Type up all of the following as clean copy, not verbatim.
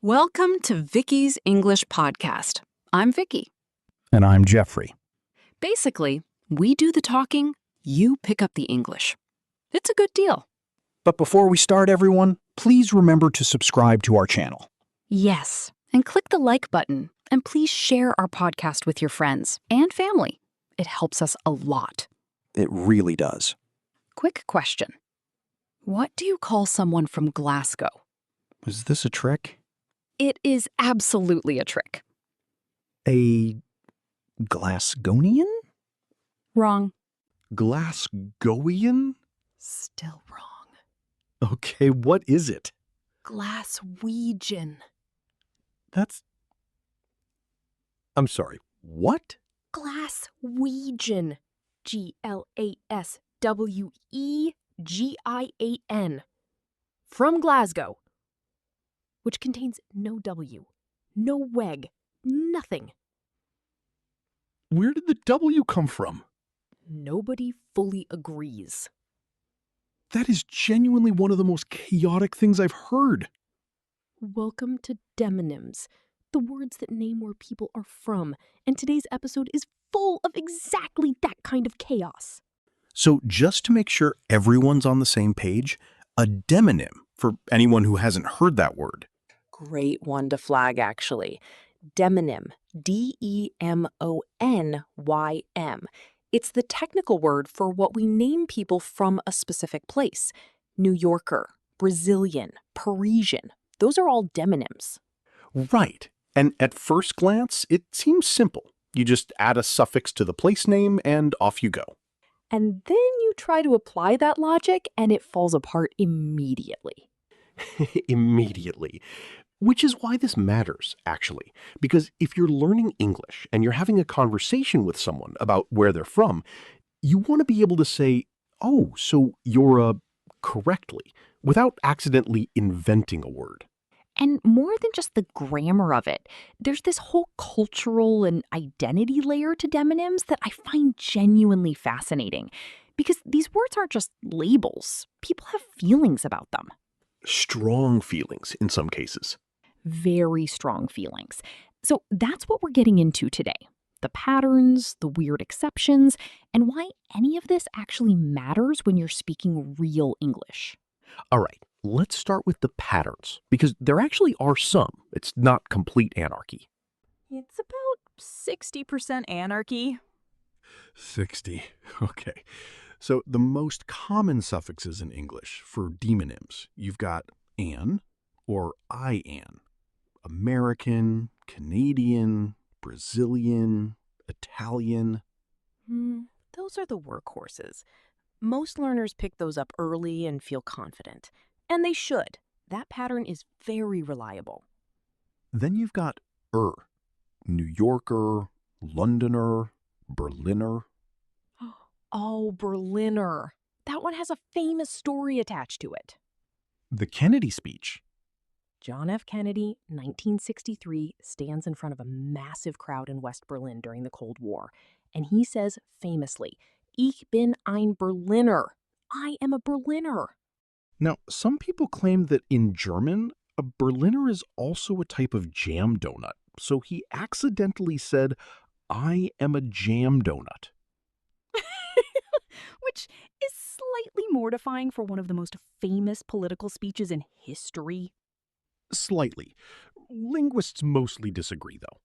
Welcome to Vicky's English Podcast. I'm Vicky. And I'm Jeffrey. Basically, we do the talking, you pick up the English. It's a good deal. But before we start, everyone, please remember to subscribe to our channel. Yes, and click the like button, and please share our podcast with your friends and family. It helps us a lot. It really does. Quick question. What do you call someone from Glasgow? Was this a trick? It is absolutely a trick. A Glasgowian? Wrong. Glasgowian? Still wrong. Okay, what is it? Glaswegian. I'm sorry, what? Glaswegian. Glaswegian. From Glasgow. Which contains no W, no weg, nothing. Where did the W come from? Nobody fully agrees. That is genuinely one of the most chaotic things I've heard. Welcome to Demonyms, the words that name where people are from, and today's episode is full of exactly that kind of chaos. So just to make sure everyone's on the same page, a demonym, for anyone who hasn't heard that word. Great one to flag, actually. Demonym, D-E-M-O-N-Y-M. It's the technical word for what we name people from a specific place. New Yorker, Brazilian, Parisian. Those are all demonyms. Right. And at first glance, it seems simple. You just add a suffix to the place name and off you go. And then you try to apply that logic and it falls apart immediately. Immediately. Which is why this matters, actually. Because if you're learning English and you're having a conversation with someone about where they're from, you want to be able to say, oh, so you're correctly, without accidentally inventing a word. And more than just the grammar of it, there's this whole cultural and identity layer to demonyms that I find genuinely fascinating. Because these words aren't just labels. People have feelings about them. Strong feelings in some cases. Very strong feelings. So that's what we're getting into today. The patterns, the weird exceptions, and why any of this actually matters when you're speaking real English. All right, let's start with the patterns, because there actually are some. It's not complete anarchy. It's about 60% anarchy. 60. Okay. So the most common suffixes in English for demonyms, you've got an or IAN. American, Canadian, Brazilian, Italian. Those are the workhorses. Most learners pick those up early and feel confident. And they should. That pattern is very reliable. Then you've got New Yorker, Londoner, Berliner. Oh, Berliner. That one has a famous story attached to it. The Kennedy speech. John F. Kennedy, 1963, stands in front of a massive crowd in West Berlin during the Cold War. And he says famously, Ich bin ein Berliner. I am a Berliner. Now, some people claim that in German, a Berliner is also a type of jam donut. So he accidentally said, I am a jam donut. Which is slightly mortifying for one of the most famous political speeches in history. Slightly. Linguists mostly disagree, though.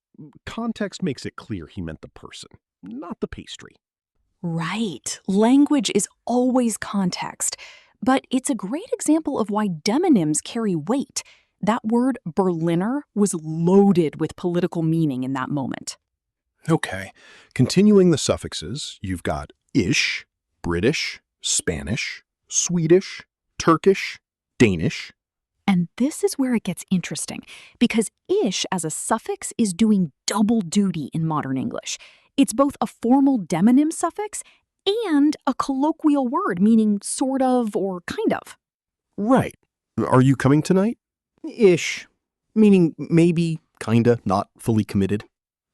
Context makes it clear he meant the person, not the pastry. Right. Language is always context. But it's a great example of why demonyms carry weight. That word Berliner was loaded with political meaning in that moment. Okay. Continuing the suffixes, you've got ish, British, Spanish, Swedish, Turkish, Danish. And this is where it gets interesting, because ish as a suffix is doing double duty in modern English. It's both a formal demonym suffix and a colloquial word meaning sort of or kind of. Right. Are you coming tonight? Ish. Meaning maybe, kinda, not fully committed.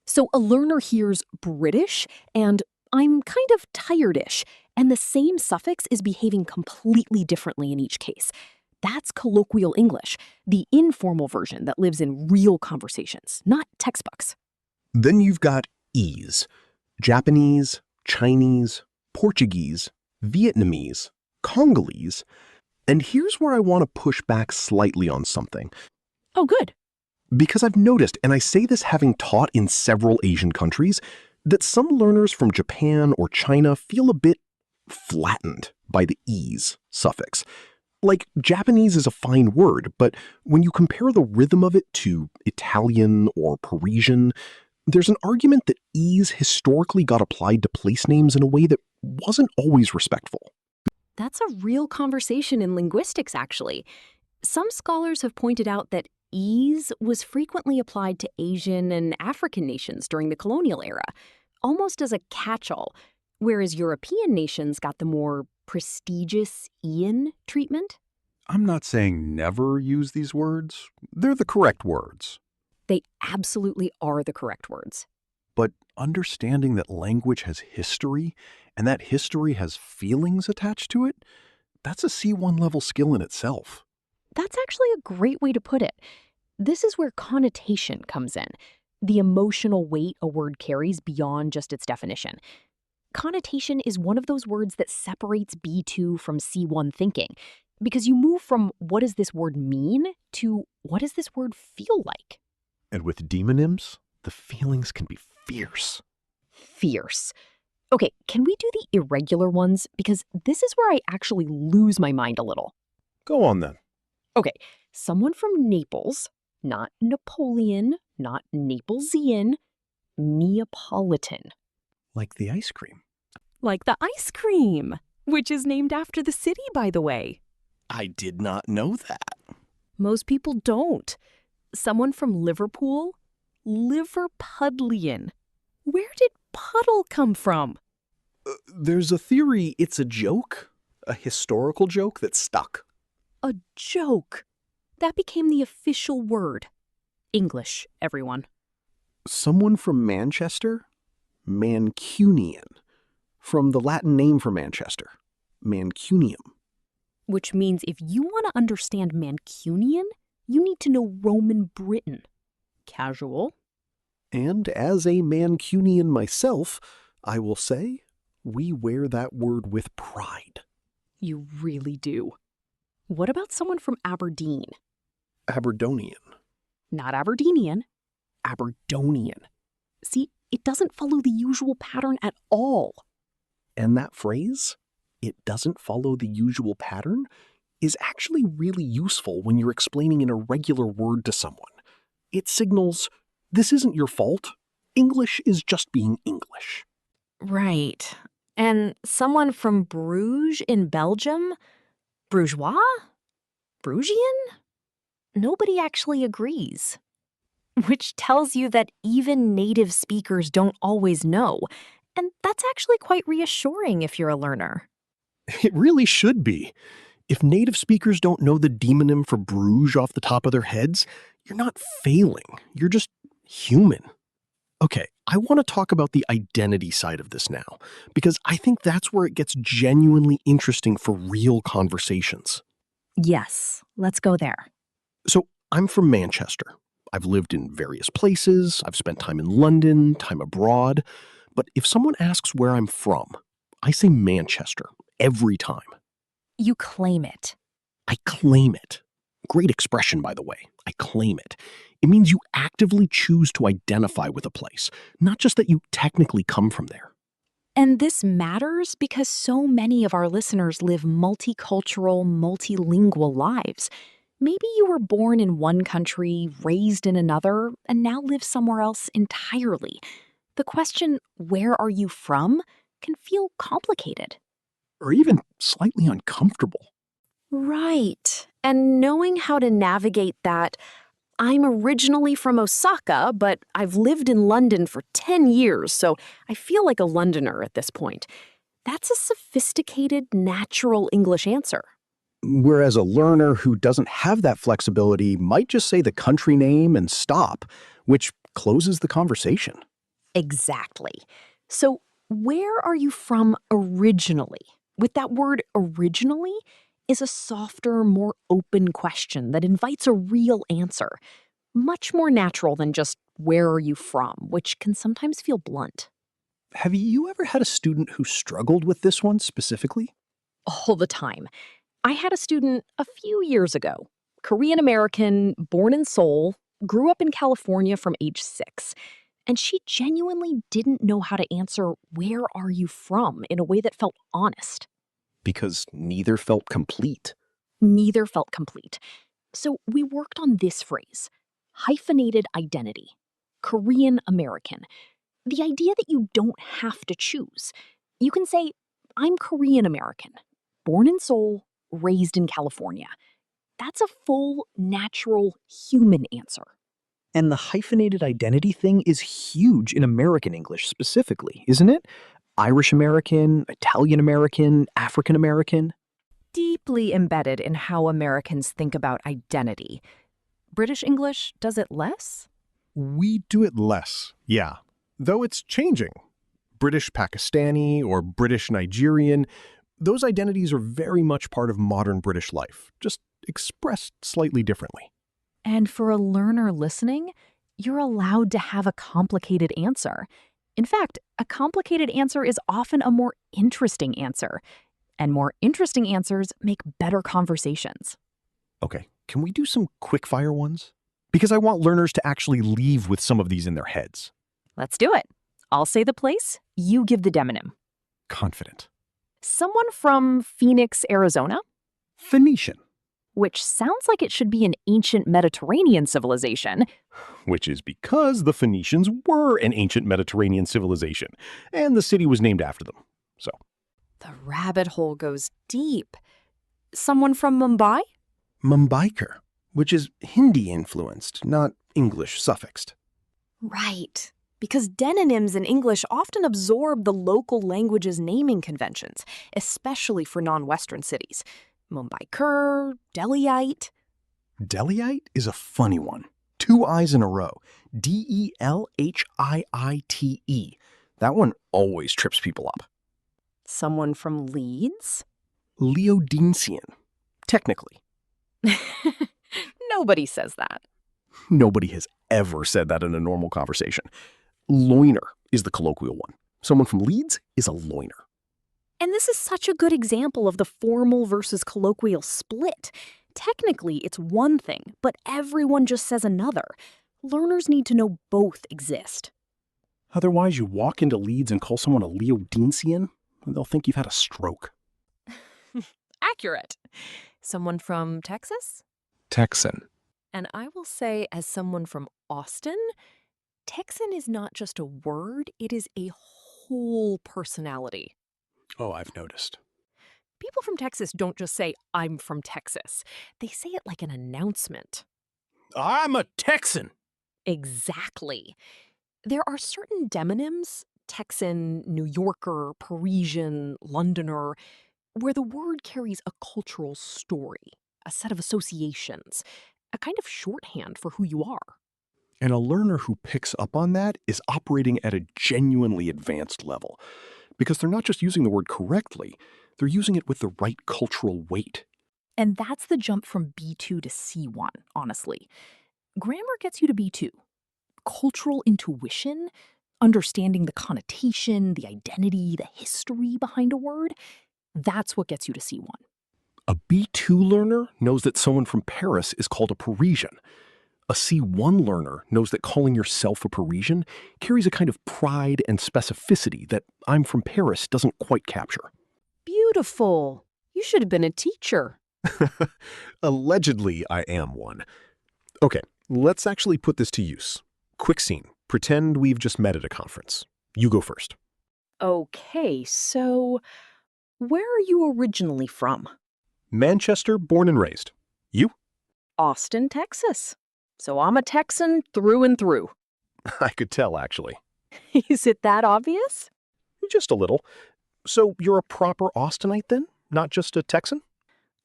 So a learner hears British and I'm kind of tired-ish, and the same suffix is behaving completely differently in each case. That's colloquial English, the informal version that lives in real conversations, not textbooks. Then you've got E's. Japanese, Chinese, Portuguese, Vietnamese, Congolese. And here's where I want to push back slightly on something. Oh, good. Because I've noticed, and I say this having taught in several Asian countries, that some learners from Japan or China feel a bit flattened by the E's suffix. Like, Japanese is a fine word, but when you compare the rhythm of it to Italian or Parisian, there's an argument that E's historically got applied to place names in a way that wasn't always respectful. That's a real conversation in linguistics, actually. Some scholars have pointed out that ease was frequently applied to Asian and African nations during the colonial era, almost as a catch-all, whereas European nations got the more prestigious Ian treatment. I'm not saying never use these words. They're the correct words. They absolutely are the correct words. But understanding that language has history and that history has feelings attached to it, that's a C1 level skill in itself. That's actually a great way to put it. This is where connotation comes in, the emotional weight a word carries beyond just its definition. Connotation is one of those words that separates B2 from C1 thinking, because you move from what does this word mean to what does this word feel like? And with demonyms, the feelings can be fierce. Fierce. Okay, can we do the irregular ones? Because this is where I actually lose my mind a little. Go on then. Okay, someone from Naples, not Napoleon, not Naplesean, Neapolitan. Like the ice cream. Like the ice cream, which is named after the city, by the way. I did not know that. Most people don't. Someone from Liverpool? Liverpudlian. Where did puddle come from? There's a theory it's a joke, a historical joke that stuck. A joke. That became the official word. English, everyone. Someone from Manchester? Mancunian. From the Latin name for Manchester, Mancunium. Which means if you want to understand Mancunian, you need to know Roman Britain. Casual. And as a Mancunian myself, I will say, we wear that word with pride. You really do. What about someone from Aberdeen? Aberdonian. Not Aberdeenian. Aberdonian. See, it doesn't follow the usual pattern at all. And that phrase, it doesn't follow the usual pattern, is actually really useful when you're explaining an irregular word to someone. It signals, this isn't your fault. English is just being English. Right. And someone from Bruges in Belgium? Bourgeois? Brugian? Nobody actually agrees. Which tells you that even native speakers don't always know. And that's actually quite reassuring if you're a learner. It really should be. If native speakers don't know the demonym for Bruges off the top of their heads, you're not failing. You're just human. Okay, I want to talk about the identity side of this now, because I think that's where it gets genuinely interesting for real conversations. Yes, let's go there. So, I'm from Manchester. I've lived in various places. I've spent time in London, time abroad. But if someone asks where I'm from, I say Manchester every time. You claim it. I claim it. Great expression, by the way. I claim it. It means you actively choose to identify with a place, not just that you technically come from there. And this matters because so many of our listeners live multicultural, multilingual lives. Maybe you were born in one country, raised in another, and now live somewhere else entirely. The question, where are you from, can feel complicated. Or even slightly uncomfortable. Right. And knowing how to navigate that, I'm originally from Osaka, but I've lived in London for 10 years, so I feel like a Londoner at this point. That's a sophisticated, natural English answer. Whereas a learner who doesn't have that flexibility might just say the country name and stop, which closes the conversation. Exactly. So where are you from originally? With that word originally, is a softer, more open question that invites a real answer. Much more natural than just, where are you from, which can sometimes feel blunt. Have you ever had a student who struggled with this one specifically? All the time. I had a student a few years ago, Korean American, born in Seoul, grew up in California from age 6. And she genuinely didn't know how to answer, where are you from, in a way that felt honest. Because neither felt complete. Neither felt complete. So we worked on this phrase, hyphenated identity, Korean American. The idea that you don't have to choose. You can say, I'm Korean American, born in Seoul, raised in California. That's a full, natural, human answer. And the hyphenated identity thing is huge in American English specifically, isn't it? Irish American, Italian American, African American. Deeply embedded in how Americans think about identity. British English does it less? We do it less, yeah. Though it's changing. British Pakistani or British Nigerian, those identities are very much part of modern British life, just expressed slightly differently. And for a learner listening, you're allowed to have a complicated answer. In fact, a complicated answer is often a more interesting answer. And more interesting answers make better conversations. Okay, can we do some quick-fire ones? Because I want learners to actually leave with some of these in their heads. Let's do it. I'll say the place, you give the demonym. Confident. Someone from Phoenix, Arizona? Phoenician. Which sounds like it should be an ancient Mediterranean civilization. Which is because the Phoenicians were an ancient Mediterranean civilization, and the city was named after them. So, The rabbit hole goes deep. Someone from Mumbai? Mumbaikar, which is Hindi-influenced, not English suffixed. Right. Because demonyms in English often absorb the local language's naming conventions, especially for non-Western cities. Mumbaikar, Delhiite. Delhiite is a funny one. 2 I's in a row. Delhiiite. That one always trips people up. Someone from Leeds? Leodinsian. Technically. Nobody says that. Nobody has ever said that in a normal conversation. Loiner is the colloquial one. Someone from Leeds is a loiner. And this is such a good example of the formal versus colloquial split. Technically, it's one thing, but everyone just says another. Learners need to know both exist. Otherwise, you walk into Leeds and call someone a Leodinsian, and they'll think you've had a stroke. Accurate. Someone from Texas? Texan. And I will say, as someone from Austin, Texan is not just a word, it is a whole personality. Oh, I've noticed. People from Texas don't just say, I'm from Texas. They say it like an announcement. I'm a Texan. Exactly. There are certain demonyms, Texan, New Yorker, Parisian, Londoner, where the word carries a cultural story, a set of associations, a kind of shorthand for who you are. And a learner who picks up on that is operating at a genuinely advanced level. Because they're not just using the word correctly, they're using it with the right cultural weight. And that's the jump from B2 to C1, honestly. Grammar gets you to B2. Cultural intuition, understanding the connotation, the identity, the history behind a word, that's what gets you to C1. A B2 learner knows that someone from Paris is called a Parisian. A C1 learner knows that calling yourself a Parisian carries a kind of pride and specificity that I'm from Paris doesn't quite capture. Beautiful. You should have been a teacher. Allegedly, I am one. Okay, let's actually put this to use. Quick scene. Pretend we've just met at a conference. You go first. Okay, so where are you originally from? Manchester, born and raised. You? Austin, Texas. So I'm a Texan through and through. I could tell, actually. Is it that obvious? Just a little. So you're a proper Austinite then? Not just a Texan?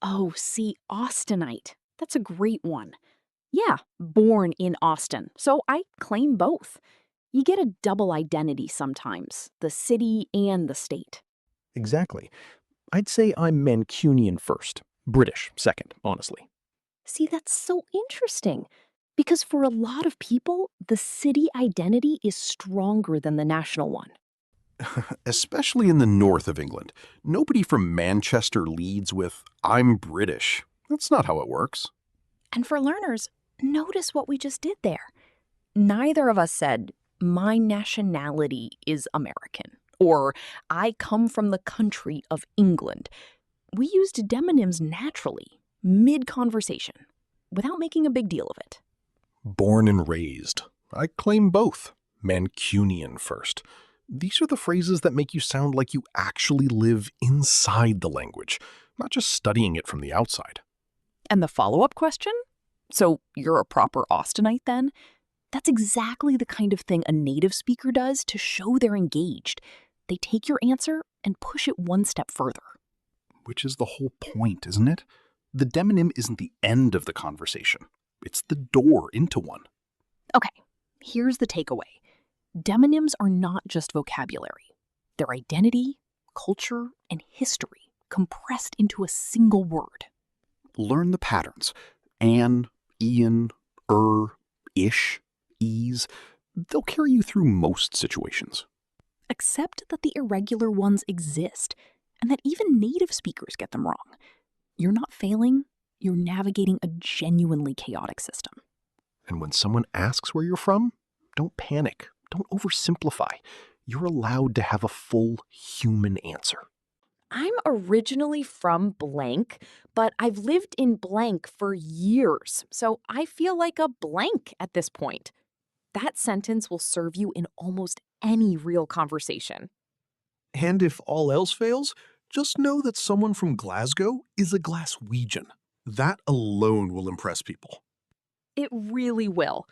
Oh, see, Austinite. That's a great one. Yeah, born in Austin, so I claim both. You get a double identity sometimes, the city and the state. Exactly. I'd say I'm Mancunian first. British, second, honestly. See, that's so interesting. Because for a lot of people, the city identity is stronger than the national one. Especially in the north of England. Nobody from Manchester leads with, I'm British. That's not how it works. And for learners, notice what we just did there. Neither of us said, my nationality is American, or I come from the country of England. We used demonyms naturally, mid-conversation, without making a big deal of it. Born and raised. I claim both. Mancunian first. These are the phrases that make you sound like you actually live inside the language, not just studying it from the outside. And the follow-up question? So you're a proper Austinite then? That's exactly the kind of thing a native speaker does to show they're engaged. They take your answer and push it one step further. Which is the whole point, isn't it? The demonym isn't the end of the conversation. It's the door into one. Okay, here's the takeaway. Demonyms are not just vocabulary. They're identity, culture, and history compressed into a single word. Learn the patterns. An, Ian, ish, ease. They'll carry you through most situations. Accept that the irregular ones exist, and that even native speakers get them wrong. You're not failing, you're navigating a genuinely chaotic system. And when someone asks where you're from, don't panic. Don't oversimplify. You're allowed to have a full human answer. I'm originally from blank, but I've lived in blank for years, so I feel like a blank at this point. That sentence will serve you in almost any real conversation. And if all else fails, just know that someone from Glasgow is a Glaswegian. That alone will impress people. It really will.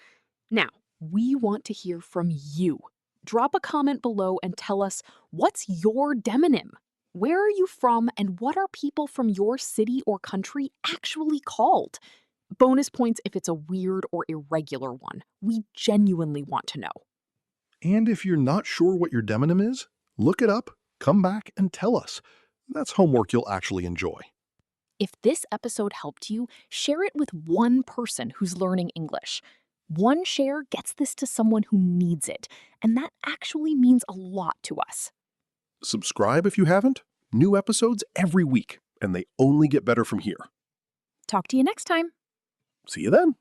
Now, we want to hear from you. Drop a comment below and tell us, what's your demonym? Where are you from, and what are people from your city or country actually called? Bonus points if it's a weird or irregular one. We genuinely want to know. And if you're not sure what your demonym is, look it up, come back, and tell us. That's homework you'll actually enjoy. If this episode helped you, share it with one person who's learning English. One share gets this to someone who needs it, and that actually means a lot to us. Subscribe if you haven't. New episodes every week, and they only get better from here. Talk to you next time. See you then.